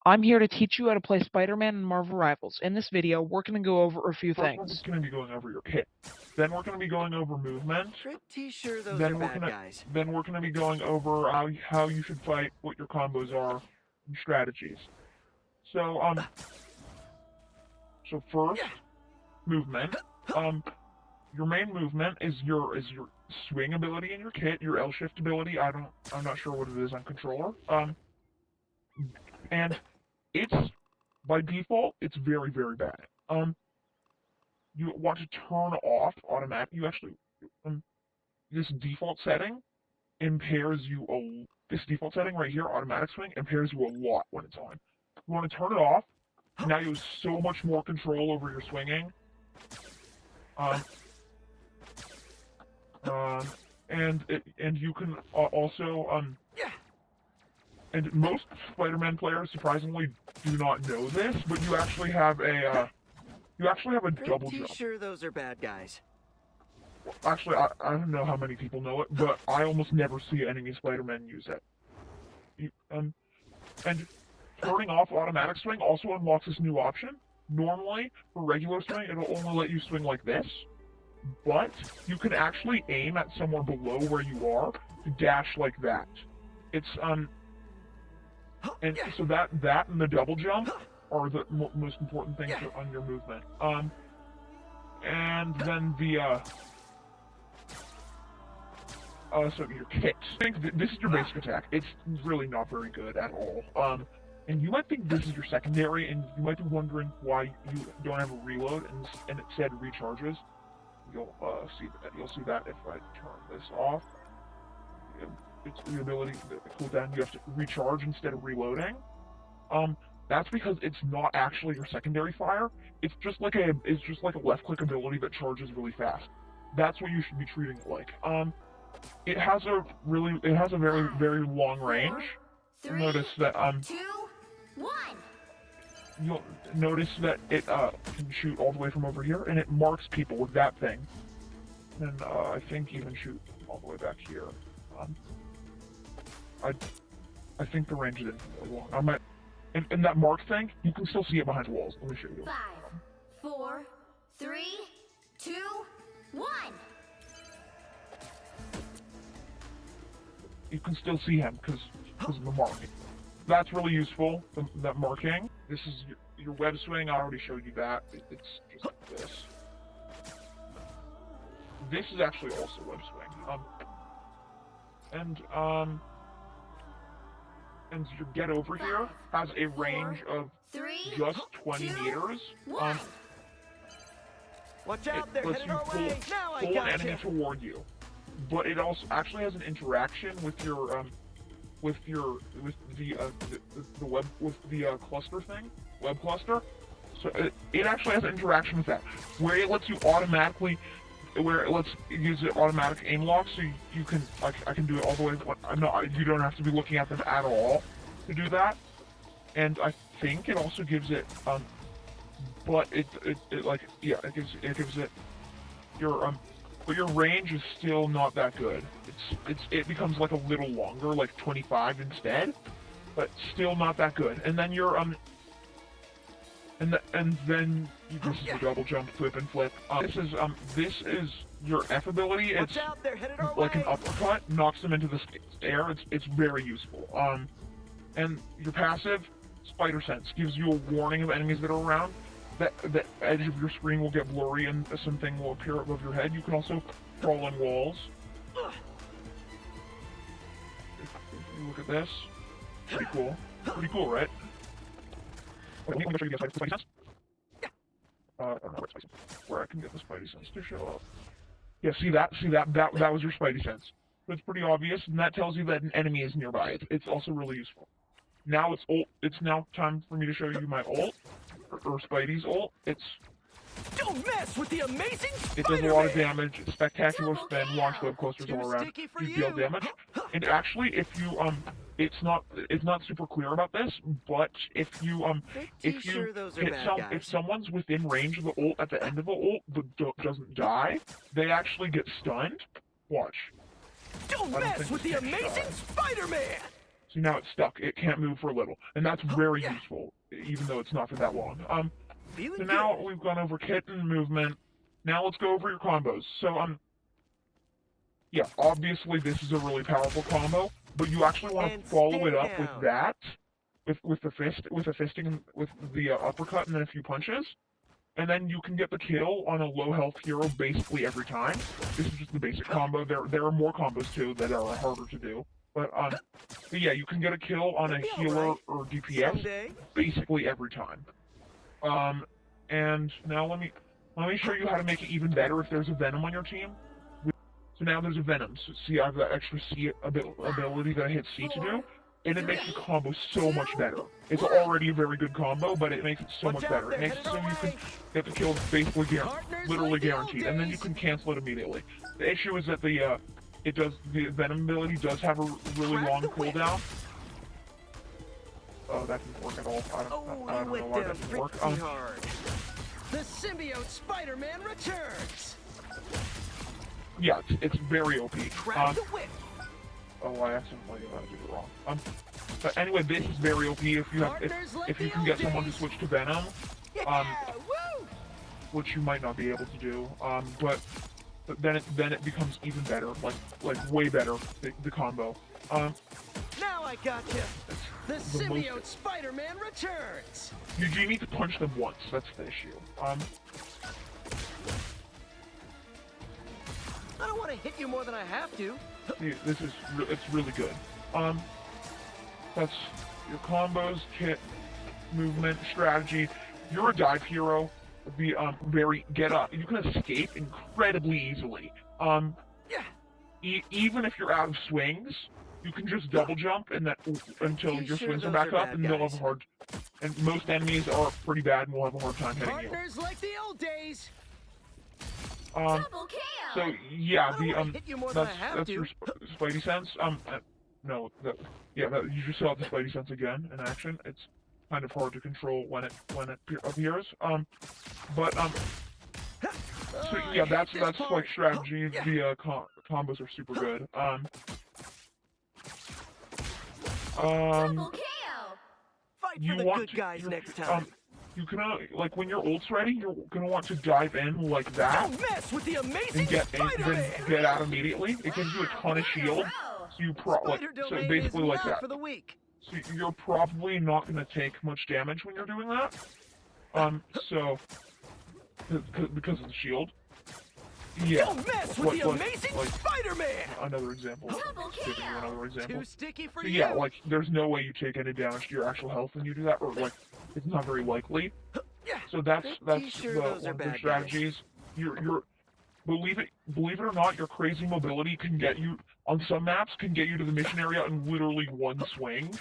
I'm here to teach you how to play Spider-Man and Marvel Rivals. In this video, we're going to go over a few First, we're things. going to be going over your kit. Then we're going to be going over movement. Pretty sure those are bad guys. Then we're going to be going over how you should fight, what your combos are, and strategies. So first, movement. Your main movement is your swing ability in your kit, your L shift ability. I'm not sure what it is on controller. And it's by default, it's very, very bad. You want to turn off automatic. You actually, this default setting impairs you. This default setting right here, automatic swing, impairs you a lot when it's on. You want to turn it off. Now you have so much more control over your swinging. And you can also and most Spider-Man players surprisingly do not know this, but you actually have a double jump. Pretty sure those are bad guys. Actually, I don't know how many people know it, but I almost never see enemy Spider-Man use it. And turning off automatic swing also unlocks this new option. Normally, for regular swing, it'll only let you swing like this, but you can actually aim at somewhere below where you are to dash like that. It's and so that and the double jump are the most important things on your movement. And then the so your kit. I think this is your basic attack. It's really not very good at all. And you might think this is your secondary, and you might be wondering why you don't have a reload and it said recharges. You'll see that if I turn this off. It's the ability to cool down. You have to recharge instead of reloading. That's because it's not actually your secondary fire. It's just like a left click ability that charges really fast. That's what you should be treating it like. It has a very, very long range. Three, Notice that 2, 1. You'll notice that it can shoot all the way from over here, and it marks people with that thing. And I think even shoot all the way back here. I think the range isn't really long. And that mark thing, you can still see it behind the walls. Let me show you. 5, 4, 3, 2, 1. You can still see him because of the marking. That's really useful, that marking. This is your web swing. I already showed you that. It's just like this. This is actually also web swing. And your get over here has a range of just 20 meters. Watch out, they're lets headed you our way. Now I pull an gotcha. enemy toward you. But it also actually has an interaction with the cluster thing, web cluster. So it actually has an interaction with that, where it lets you automatically, use it automatic aim lock, so you can I can do it all the way. You don't have to be looking at them at all to do that. And I think it also gives it but it gives it your but your range is still not that good. It becomes like a little longer, like 25 instead, but still not that good. And then your this is the double jump, flip and flip. This is your F ability. It's Watch out, they're headed our like way. an uppercut, knocks them into the air. It's very useful. And your passive, Spider Sense, gives you a warning of enemies that are around. The edge of your screen will get blurry and something will appear above your head. You can also crawl on walls. If you look at this, pretty cool. Pretty cool, right? Wait, let me show you the Spidey Sense. I don't know where I can get the Spidey Sense to show up. Yeah, see that? That was your Spidey Sense. It's pretty obvious, and that tells you that an enemy is nearby. It's also really useful. Now it's now time for me to show you my ult, or Spidey's ult. Don't mess with the amazing Spiderman! It does a lot of damage, spectacular spin, launch web clusters all around, you deal damage. And actually, if you it's not super clear about this, but if you if someone's within range of the ult at the end of the ult but doesn't die, they actually get stunned. Watch. Don't mess with the amazing Spider-Man! See, now it's stuck. It can't move for a little, and that's very useful, even though it's not for that long. Feeling So now good. we've gone over kit and movement. Now let's go over your combos. So, yeah, obviously this is a really powerful combo, but you actually want to And follow stay it up with down. that, with the fisting, with the uppercut, and then a few punches, and then you can get the kill on a low health hero basically every time. This is just the basic combo. There are more combos too that are harder to do, but yeah, you can get a kill on a It'll be healer alright. or DPS Someday. basically every time. And now let me show you how to make it even better if there's a Venom on your team. So now there's a Venom. So see, I have that extra C ability that I hit C to do, and it makes the combo so much better. It's already a very good combo, but it makes it so Watch much out, better. It they're makes it headed so our you can way. get the kill basically Partners literally like the old guaranteed, and then you days. can cancel it immediately. The issue is that the Venom ability does have a really Crack long the whip. cooldown. Oh, that didn't work at all. I Oh, don't you know went why down that didn't work. pretty hard. The symbiote Spider-Man returns. Yeah, it's very OP. Grab the whip. Oh, I accidentally did it wrong. But anyway, this is very OP if you have Partners like if you the can old get someone to days. switch to Venom, Yeah, woo! which you might not be able to do. But then it becomes even better, like way better the combo. Now I gotcha. The the symbiote most- Spider-Man returns. you need to punch them once. That's the issue. I don't want to hit you more than I have to. This is it's really good. That's your combos, kit, movement, strategy. You're a dive hero. Get up. You can escape incredibly easily. Yeah. Even if you're out of swings, you can just double jump and until Pretty your sure swings are those back are up, bad and they'll have guys. a hard. And most enemies are pretty bad and will have a hard time hitting you. Partners like the old days. Um, Double kill! so yeah, I don't wanna hit you more than I have that's to. your Spidey sense. No, you just saw the Spidey sense again in action. It's kind of hard to control when it appears. So I yeah, hate that's this like part. strategy. Yeah. The combos are super good. Double kill! Fight You for the want good to, guys you're- next time. you can like when your ult's ready, you're gonna want to dive in like that Don't mess with the amazing and then Spider-Man. get out immediately. It gives you a ton of shield, so you Spider so domain basically is like not that. for the weak. So you're probably not gonna take much damage when you're doing that. So because of the shield. Yeah. Don't mess with the amazing like Spider-Man. another example. Double Giving you kill! another example. Too sticky for So you. yeah, like there's no way you take any damage to your actual health when you do that, or like it's not very likely. Yeah. So that's Pretty sure those one are of the bad guys. strategies. You're believe it or not, your crazy mobility can get you on some maps to the mission area in literally one swing.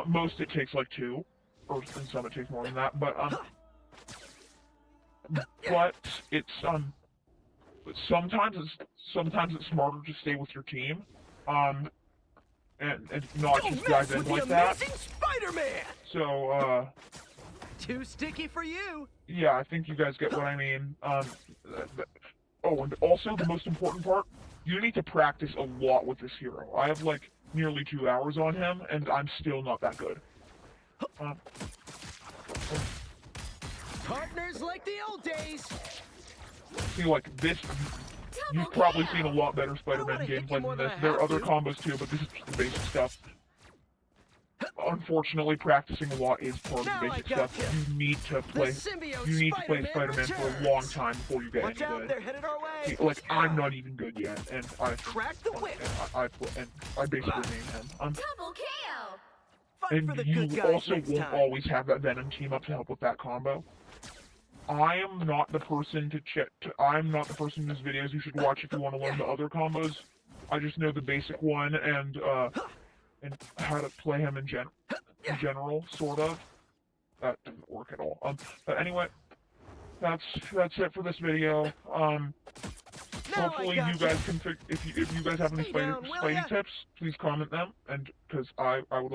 Most it takes like 2, or in some it takes more than that. But it's sometimes it's smarter to stay with your team, and not Don't just dive mess in with like the that. amazing Spider-Man. So Too sticky for you. yeah, I think you guys get what I mean. Oh, and also the most important part, you need to practice a lot with this hero. I have like nearly 2 hours on him, and I'm still not that good. Partners like the old days. See, like this, you've probably seen a lot better Spider-Man wanna hit you gameplay more than than this. I There are have other to. combos too, but this is just the basic stuff. Unfortunately, practicing a lot is part of Now the I basic gotcha. stuff. You need to The play. symbiote You need to play Spider-Man Spider-Man for a returns. long time before you get Watch any out, good. they're headed our way. See, like I'm not even good yet, and Crack the whip. I basically name him. Double kill! Fight for And the you good guys also next won't time. always have that Venom team up to help with that combo. I am not the person to check. I'm not the person whose videos you should watch if you want to learn the other combos. I just know the basic one and how to play him in general, sort of. That didn't work at all. But anyway, that's it for this video. Now Hopefully I you gotcha. guys can if you guys have any Stay down, will ya? Spidey tips, please comment them, and because I would like